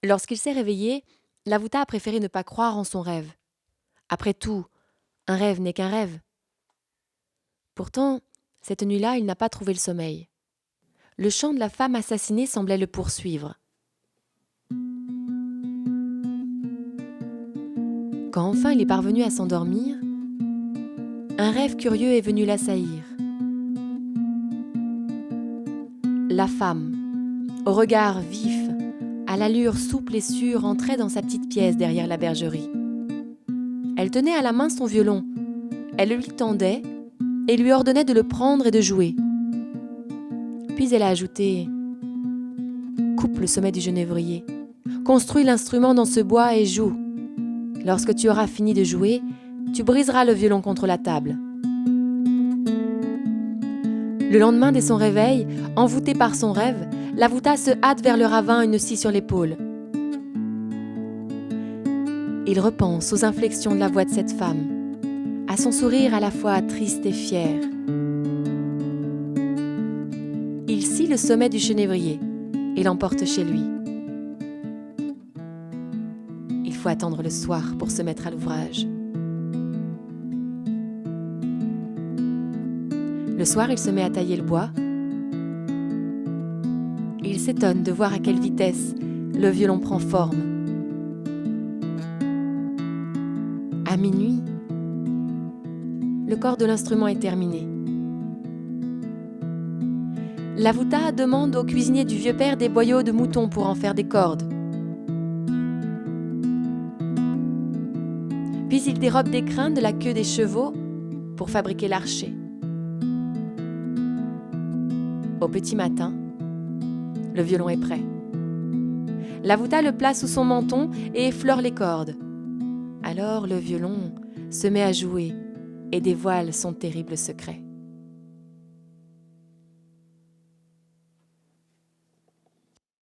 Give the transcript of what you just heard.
Lorsqu'il s'est réveillé, Lavuta a préféré ne pas croire en son rêve. Après tout, un rêve n'est qu'un rêve. Pourtant, cette nuit-là, il n'a pas trouvé le sommeil. Le chant de la femme assassinée semblait le poursuivre. Quand enfin il est parvenu à s'endormir, un rêve curieux est venu l'assaillir. La femme, au regard vif, à l'allure souple et sûre, entrait dans sa petite pièce derrière la bergerie. Elle tenait à la main son violon. Elle le lui tendait et lui ordonnait de le prendre et de jouer. Puis elle a ajouté « Coupe le sommet du genévrier, construis l'instrument dans ce bois et joue. Lorsque tu auras fini de jouer, tu briseras le violon contre la table. » Le lendemain dès son réveil, envoûté par son rêve, Lavuta se hâte vers le ravin, une scie sur l'épaule. Il repense aux inflexions de la voix de cette femme, à son sourire à la fois triste et fier. Il scie le sommet du genévrier et l'emporte chez lui. Il faut attendre le soir pour se mettre à l'ouvrage. Le soir, il se met à tailler le bois. Il s'étonne de voir à quelle vitesse le violon prend forme. À minuit, le corps de l'instrument est terminé. Lavuta demande au cuisinier du vieux père des boyaux de mouton pour en faire des cordes. Puis il dérobe des crins de la queue des chevaux pour fabriquer l'archet. Au petit matin, le violon est prêt. Lavuta le place sous son menton et effleure les cordes. Alors le violon se met à jouer et dévoile son terrible secret.